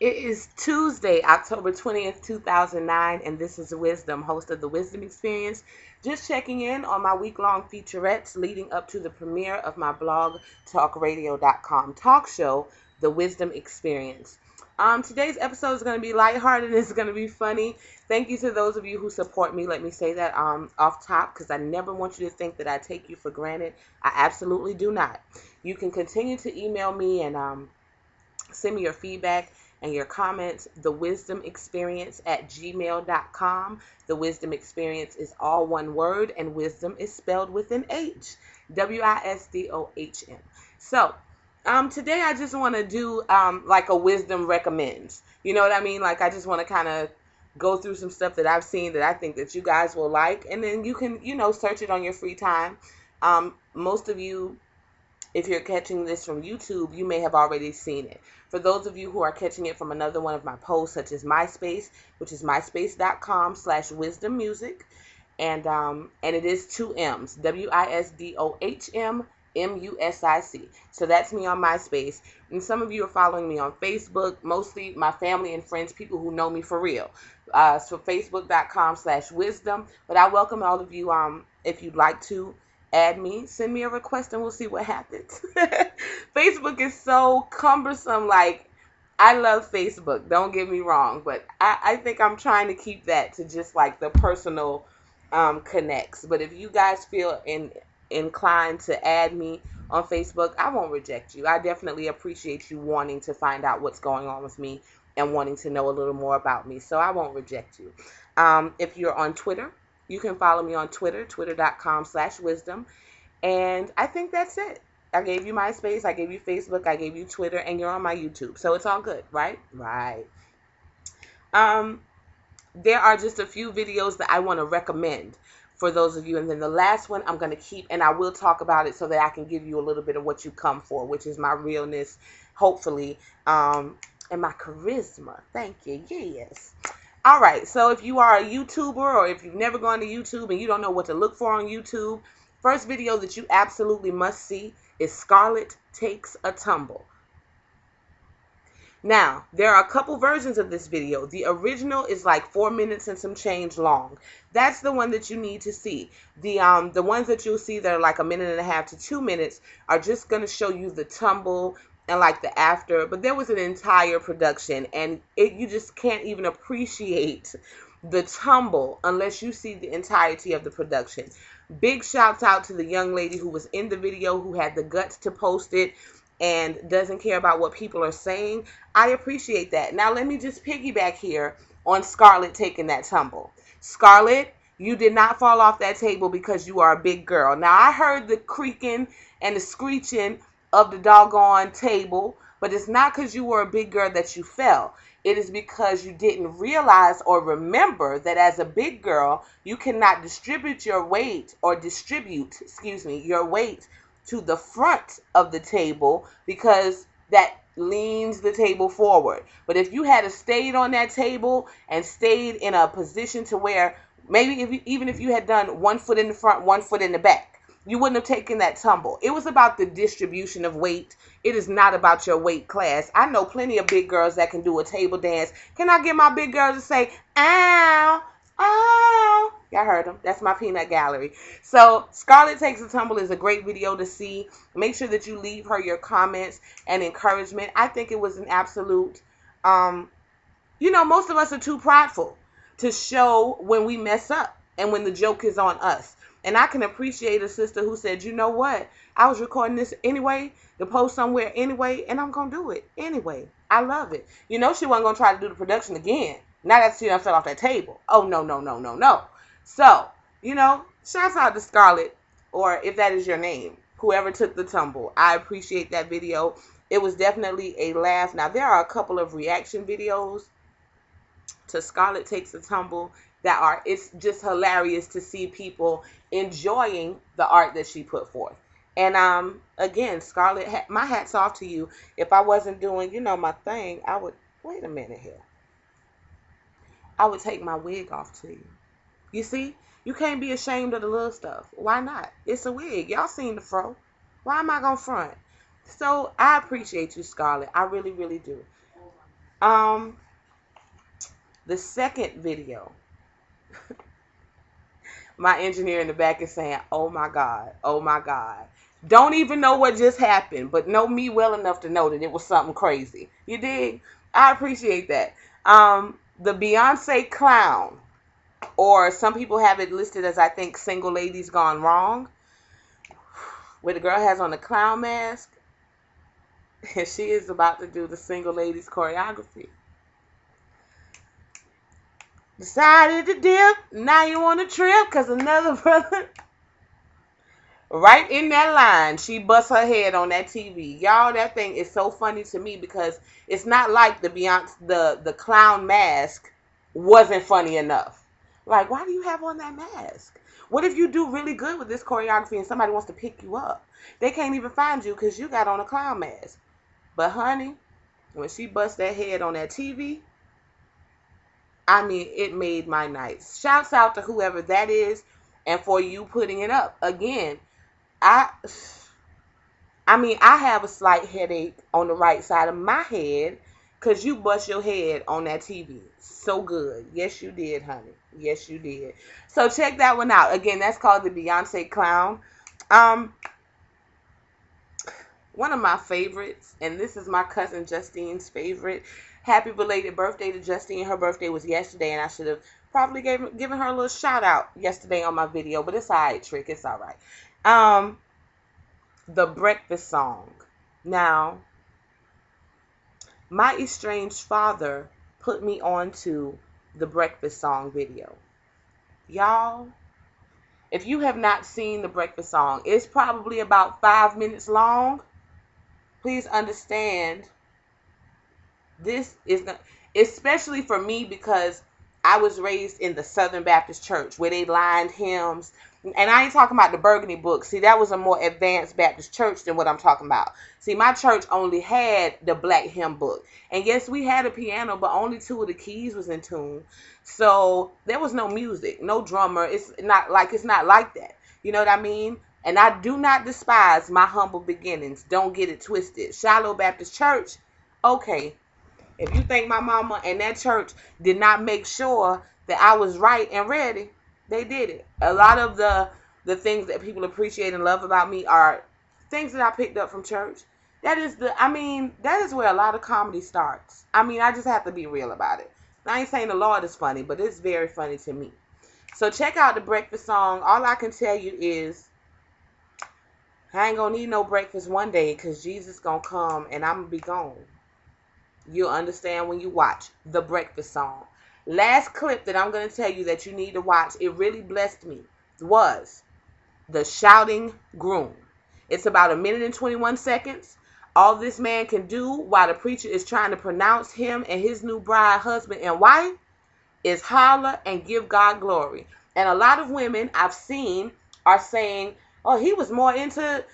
It is Tuesday, October 20th, 2009, and this is Wisdom, host of the Wisdom Experience. Just checking in on my week-long featurettes leading up to the premiere of my blog, talkradio.com talk show, The Wisdom Experience. Today's episode is going to be lighthearted. It's going to be funny. Thank you to those of you who support me. Let me say that off top because I never want you to think that I take you for granted. I absolutely do not. You can continue to email me and send me your feedback and your comments, thewisdomexperience@gmail.com. The Wisdom Experience is all one word, and wisdom is spelled with an H. Wisdohm. So, today I just want to do like a wisdom recommends. You know what I mean? Like I just want to kind of go through some stuff that I've seen that I think that you guys will like, and then you can, search it on your free time. Most of you, if you're catching this from YouTube, you may have already seen it. For those of you who are catching it from another one of my posts, such as MySpace, which is myspace.com/wisdommusic, and it is two M's, WISDOHMMUSIC. So that's me on MySpace. And some of you are following me on Facebook, mostly my family and friends, people who know me for real. So facebook.com/wisdom. But I welcome all of you, if you'd like to add me, send me a request, and we'll see what happens. Facebook is so cumbersome. Like, I love Facebook, don't get me wrong, but I think I'm trying to keep that to just like the personal connects. But if you guys feel inclined to add me on Facebook, I won't reject you. I definitely appreciate you wanting to find out what's going on with me and wanting to know a little more about me, so I won't reject you. If you're on Twitter, you can follow me on Twitter, twitter.com/wisdom. And I think that's it. I gave you MySpace, I gave you Facebook, I gave you Twitter, and you're on my YouTube. So it's all good, right? Right. There are just a few videos that I want to recommend for those of you. And then the last one I'm going to keep, and I will talk about it so that I can give you a little bit of what you come for, which is my realness, hopefully, and my charisma. Thank you. Yes. All right, so if you are a YouTuber or if you've never gone to YouTube and you don't know what to look for on YouTube, first video that you absolutely must see is Scarlett Takes a Tumble. Now, there are a couple versions of this video. The original is like 4 minutes and some change long. That's the one that you need to see. The ones that you'll see that are like 1.5 to 2 minutes are just going to show you the tumble and like the after, but there was an entire production, and you just can't even appreciate the tumble unless you see the entirety of the production. Big shouts out to the young lady who was in the video, who had the guts to post it and doesn't care about what people are saying. I appreciate that. Now let me just piggyback here on Scarlett taking that tumble. Scarlett, you did not fall off that table because you are a big girl. Now I heard the creaking and the screeching of the doggone table, but it's not because you were a big girl that you fell. It is because you didn't realize or remember that as a big girl, you cannot distribute your weight your weight to the front of the table, because that leans the table forward. But if you had stayed on that table and stayed in a position to where maybe even if you had done 1 foot in the front, 1 foot in the back, you wouldn't have taken that tumble. It was about the distribution of weight. It is not about your weight class. I know plenty of big girls that can do a table dance. Can I get my big girl to say, ow, ow? Y'all heard them. That's my peanut gallery. So Scarlett Takes a Tumble is a great video to see. Make sure that you leave her your comments and encouragement. I think it was an absolute, most of us are too prideful to show when we mess up and when the joke is on us. And I can appreciate a sister who said, you know what? I was recording this anyway, to post somewhere anyway, and I'm going to do it anyway. I love it. She wasn't going to try to do the production again. Not after she done fell off that table. Oh, no, no, no, no, no. So, shouts out to Scarlett, or if that is your name, whoever took the tumble. I appreciate that video. It was definitely a laugh. Now, there are a couple of reaction videos to Scarlett Takes a Tumble it's just hilarious to see people enjoying the art that she put forth. And again, Scarlett, my hat's off to you. If I wasn't doing, my thing, I would, wait a minute here. I would take my wig off to you. You see, you can't be ashamed of the little stuff. Why not? It's a wig. Y'all seen the fro. Why am I gonna front? So I appreciate you, Scarlett. I really, really do. Um, the second video, my engineer in the back is saying, "Oh my God, oh my God." Don't even know what just happened, but know me well enough to know that it was something crazy. You dig? I appreciate that. The Beyonce Clown, or some people have it listed as, I think, Single Ladies Gone Wrong, where the girl has on a clown mask and she is about to do the Single Ladies choreography. Decided to dip, now you on a trip, because another brother, right in that line, she busts her head on that TV. Y'all, that thing is so funny to me because it's not like the Beyonce, the clown mask wasn't funny enough. Like, why do you have on that mask? What if you do really good with this choreography and somebody wants to pick you up? They can't even find you because you got on a clown mask. But honey, when she busts that head on that TV, I mean, it made my night. Shouts out to whoever that is and for you putting it up. Again, I mean, I have a slight headache on the right side of my head because you bust your head on that TV. So good. Yes, you did, honey. Yes, you did. So check that one out. Again, that's called the Beyonce Clown. One of my favorites, and this is my cousin Justine's favorite. Happy belated birthday to Justine. Her birthday was yesterday, and I should have probably given her a little shout out yesterday on my video, but it's all right, Trick. It's all right. The breakfast song. Now, my estranged father put me onto the breakfast song video. Y'all, if you have not seen the breakfast song, it's probably about 5 minutes long. Please understand, this is not, especially for me, because I was raised in the Southern Baptist Church where they lined hymns. And I ain't talking about the Burgundy book. See, that was a more advanced Baptist church than what I'm talking about. See, my church only had the black hymn book. And yes, we had a piano, but only 2 of the keys was in tune. So there was no music, no drummer. It's not like that. You know what I mean? And I do not despise my humble beginnings. Don't get it twisted. Shiloh Baptist Church, okay. If you think my mama and that church did not make sure that I was right and ready, they did it. A lot of the things that people appreciate and love about me are things that I picked up from church. That is where a lot of comedy starts. I mean, I just have to be real about it. I ain't saying the Lord is funny, but it's very funny to me. So check out the breakfast song. All I can tell you is I ain't gonna need no breakfast one day because Jesus gonna come and I'm gonna be gone. You'll understand when you watch the breakfast song. Last clip that I'm going to tell you that you need to watch, it really blessed me, was the shouting groom. It's about 1 minute and 21 seconds. All this man can do while the preacher is trying to pronounce him and his new bride, husband and wife, is holler and give God glory. And a lot of women I've seen are saying, oh, he was more into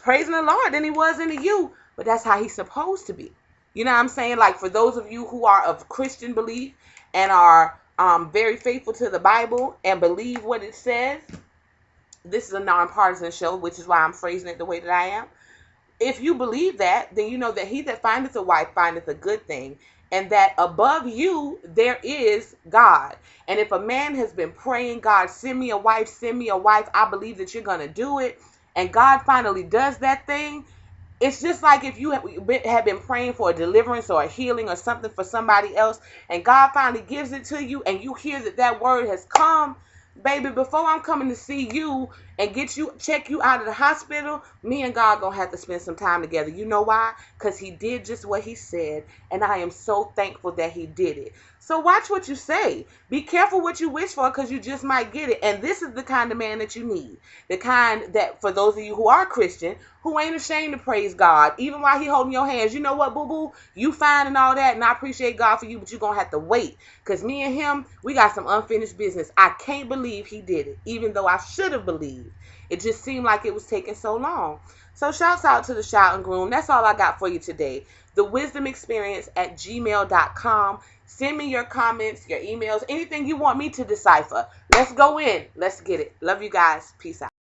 praising the Lord than he was into you. But that's how he's supposed to be. You know what I'm saying? Like, for those of you who are of Christian belief and are very faithful to the Bible and believe what it says, this is a nonpartisan show, which is why I'm phrasing it the way that I am. If you believe that, then you know that he that findeth a wife findeth a good thing, and that above you there is God. And if a man has been praying, God, send me a wife, I believe that you're going to do it, and God finally does that thing. It's just like if you have been praying for a deliverance or a healing or something for somebody else, and God finally gives it to you, and you hear that word has come. Baby, before I'm coming to see you and check you out of the hospital, me and God gonna have to spend some time together. You know why? Because he did just what he said, and I am so thankful that he did it. So watch what you say. Be careful what you wish for, because you just might get it. And this is the kind of man that you need. The kind that, for those of you who are Christian, who ain't ashamed to praise God, even while he holding your hands. You know what, boo-boo? You fine and all that, and I appreciate God for you, but you're going to have to wait. Because me and him, we got some unfinished business. I can't believe he did it, even though I should have believed. It just seemed like it was taking so long. So shouts out to the shouting groom. That's all I got for you today. The Wisdom Experience at gmail.com. Send me your comments, your emails, anything you want me to decipher. Let's go in. Let's get it. Love you guys. Peace out.